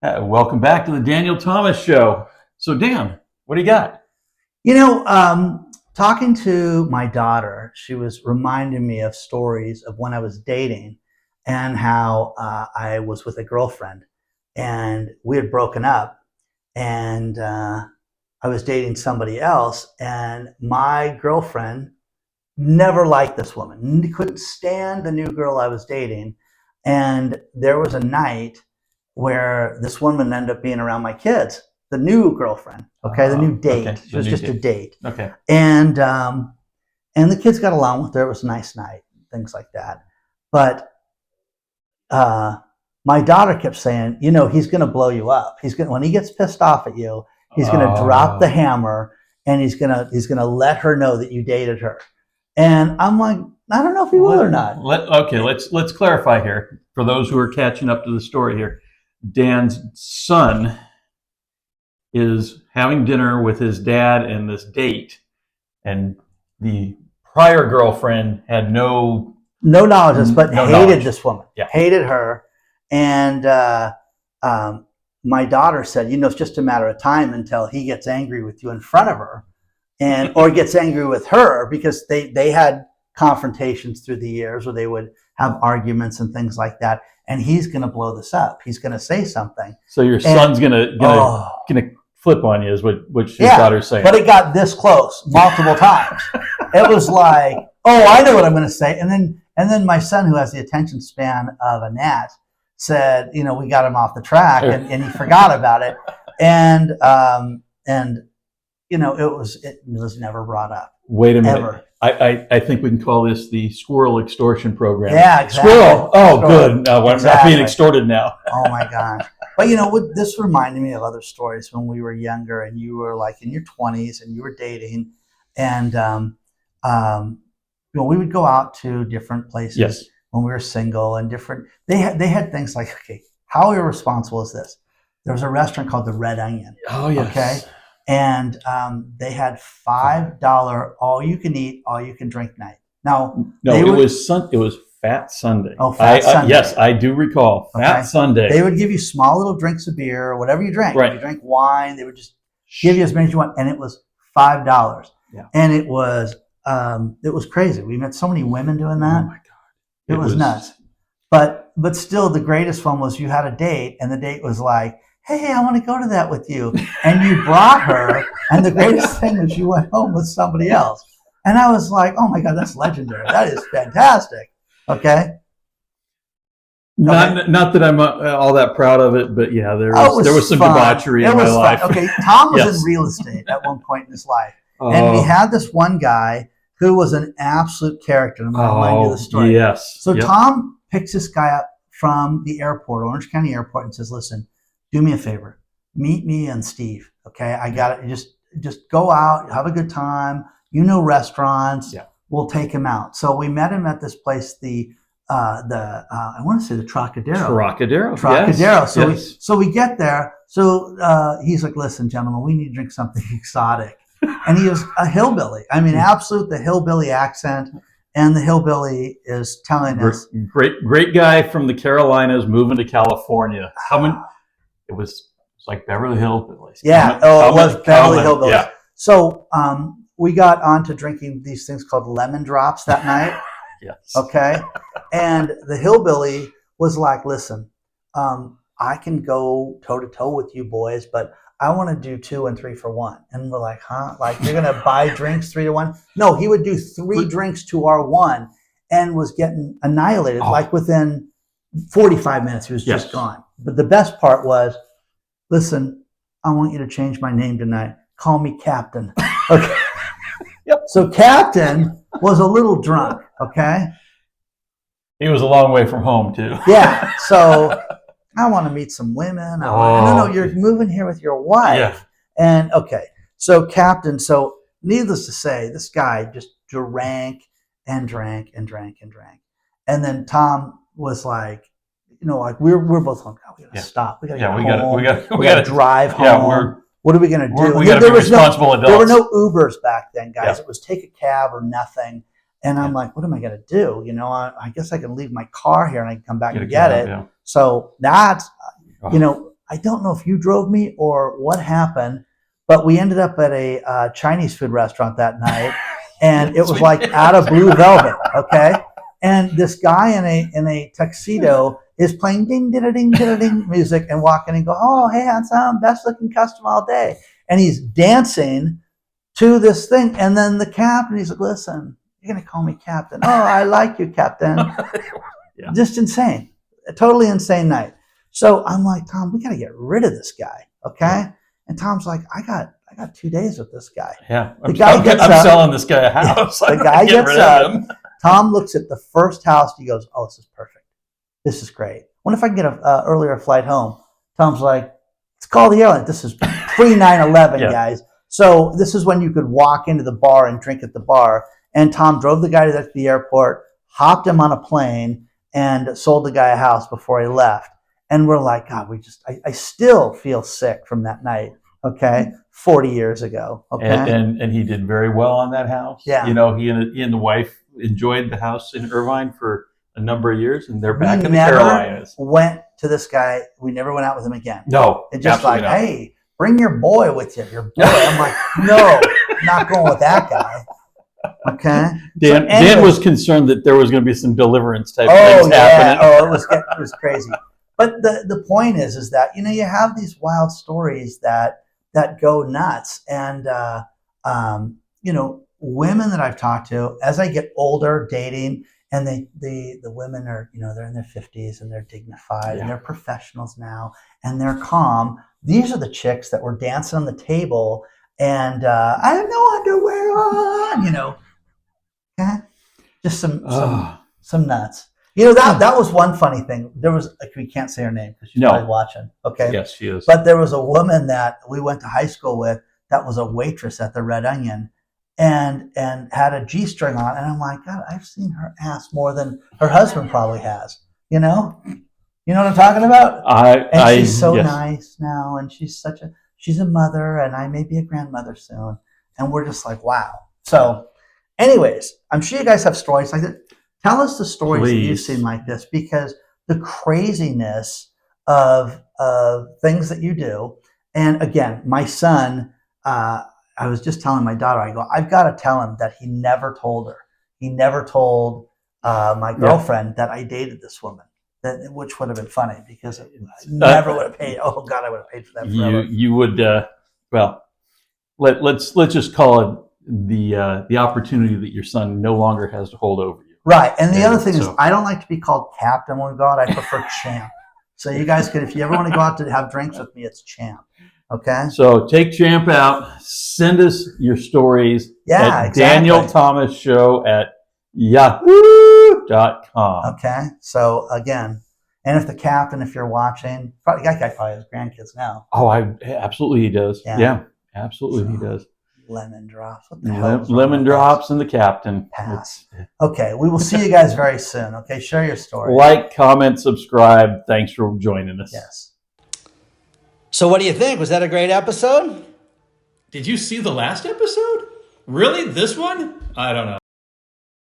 Welcome back to the Daniel Thomas Show. So, Dan, what do you got? Talking to my daughter, she was reminding me of stories of when I was dating and how I was with a girlfriend and we had broken up and I was dating somebody else, and my girlfriend never liked this woman, couldn't stand the new girl I was dating. And there was a night where this woman ended up being around my kids, the new girlfriend, the new date. Okay. She was just a date. Okay. And the kids got along with her. It was a nice night, things like that. But my daughter kept saying, he's going to blow you up. When he gets pissed off at you, he's going to drop the hammer and he's going to let her know that you dated her. And I'm like, I don't know if he will or not. Let's clarify here for those who are catching up to the story here. Dan's son is having dinner with his dad and this date, and the prior girlfriend had no knowledge of this, but hated this woman. Yeah. Hated her. And my daughter said, it's just a matter of time until he gets angry with you in front of her, or gets angry with her, because they had confrontations through the years where they would have arguments and things like that. And he's going to blow this up. He's going to say something. So your son's going to flip on you, is what your daughter's saying. But it got this close multiple times. It was like, I know what I'm going to say. And then my son, who has the attention span of a gnat, said, we got him off the track, and he forgot about it. And it was never brought up. Wait a minute. Ever. I think we can call this the squirrel extortion program. Yeah, exactly. Squirrel. Oh, Squirrel. Good. No, I'm not being extorted now. Oh my gosh. But this reminded me of other stories when we were younger and you were like in your 20s and you were dating, and we would go out to different places when we were single, and they had things like, okay, how irresponsible is this? There was a restaurant called the Red Onion. Oh yes. Okay. And they had $5 all you can eat, all you can drink night. Now, it was Fat Sunday. Oh, Fat Sunday. Yes, I do recall. Fat Sunday. They would give you small little drinks of beer or whatever you drank. Right. If you drank wine, they would just give you as many as you want, and it was $5. Yeah. And it was crazy. We met so many women doing that. Oh my God. It was nuts. But still, the greatest one was you had a date, and the date was like, hey, I want to go to that with you. And you brought her, and the greatest thing was you went home with somebody else. And I was like, oh my God, that's legendary. That is fantastic. Okay? Not that I'm all that proud of it, but yeah, there was some debauchery in my life. Okay, Tom was in real estate at one point in his life. And we had this one guy who was an absolute character. I'm going to remind you the story. Yes. So Tom picks this guy up from the airport, Orange County Airport, and says, listen, do me a favor. Meet me and Steve. Okay, I got it. Just go out, have a good time. Restaurants. Yeah. We'll take him out. So we met him at this place, I want to say the Trocadero. Yes. So we get there. So he's like, listen, gentlemen, we need to drink something exotic. And he was a hillbilly. I mean, the hillbilly accent. And the hillbilly is telling us, great guy from the Carolinas moving to California. It was like Beverly Hillbillies. Yeah, it was Beverly Hillbillies. Yeah. So we got on to drinking these things called lemon drops that night. Yes. Okay. And the hillbilly was like, listen, I can go toe to toe with you boys, but I want to do 2 and 3 for 1. And we're like, huh? Like, you're going to buy drinks 3 to 1? No, he would do 3 drinks to our 1 and was getting annihilated. Like within 45 minutes, he was just gone. But the best part was, listen, I want you to change my name tonight. Call me Captain. Okay. Yep. So Captain was a little drunk. Okay. He was a long way from home too. Yeah. So I want to meet some women. No, you're moving here with your wife. Yeah. And okay. So Captain, needless to say, this guy just drank and drank and drank and drank. And then Tom was like, we're both like, we gotta stop. We gotta get home. We gotta drive home. Yeah, what are we gonna do? We gotta be responsible adults. There were no Ubers back then, guys. Yeah. It was take a cab or nothing. And I'm like, what am I gonna do? I guess I can leave my car here and I can come back and get it. Yeah. So that's, I don't know if you drove me or what happened, but we ended up at a Chinese food restaurant that night, and it was like out of blue velvet, okay? And this guy in a tuxedo is playing ding, ding, ding, ding, ding music and walking and go, oh, hey, handsome, best looking customer all day. And he's dancing to this thing. And then the captain, he's like, listen, you're going to call me captain. Oh, I like you, captain. Yeah. Just insane. A totally insane night. So I'm like, Tom, we got to get rid of this guy, okay? Yeah. And Tom's like, I got 2 days with this guy. Yeah, I'm selling this guy a house. Yeah, the guy gets up. Tom looks at the first house. He goes, oh, this is perfect. This is great. What if I can get an earlier flight home? Tom's like, let's call the airline. This is pre-9/11, yeah. Guys. So this is when you could walk into the bar and drink at the bar. And Tom drove the guy to the airport, hopped him on a plane, and sold the guy a house before he left. And we're like, God, I still feel sick from that night. Okay, 40 years ago. Okay, and he did very well on that house. Yeah, you know, he and the wife enjoyed the house in Irvine for a number of years, and they're back in the Carolinas. Went to this guy. We never went out with him again. No, it's just like, not. Hey, bring your boy with you. Your boy. I'm like, no, not going with that guy. Okay. Dan was concerned that there was going to be some deliverance type things happening. Oh, it was crazy. But the point is that, you know, you have these wild stories that go nuts. And, you know, women that I've talked to, as I get older dating, and the women are, you know, they're in their 50s and they're dignified, yeah, and they're professionals now and they're calm. These are the chicks that were dancing on the table and I have no underwear on, you know. Okay? Just some nuts. You know, that was one funny thing. There was, we can't say her name because she's probably watching. Okay. Yes, she is. But there was a woman that we went to high school with that was a waitress at the Red Onion and had a G-string on. And I'm like, God, I've seen her ass more than her husband probably has. You know? You know what I'm talking about? She's so nice now, and she's a mother, and I may be a grandmother soon. And we're just like, wow. So anyways, I'm sure you guys have stories like that. Tell us the stories that you've seen like this, because the craziness of things that you do. And again, my son, I was just telling my daughter, I go, I've got to tell him that he never told her. He never told my girlfriend that I dated this woman, which would have been funny because I never would have paid. Oh God, I would have paid for that forever. You would, well, let's just call it the opportunity that your son no longer has to hold over you. Right. And the other thing is, I don't like to be called captain when we go out. I prefer champ. So you guys could, if you ever want to go out to have drinks with me, it's champ. Okay. So take champ out. Send us your stories. Yeah, exactly. DanielThomasShow at yahoo.com. Okay. So again, and if the captain, if you're watching, probably that guy probably has grandkids now. Oh, absolutely he does. Yeah, absolutely he does. Lemon drops. What the hell? Lemon drops and the captain. Pass. Okay, we will see you guys very soon. Okay, share your story. Like, comment, subscribe. Thanks for joining us. Yes. So what do you think? Was that a great episode? Did you see the last episode? Really? This one? I don't know.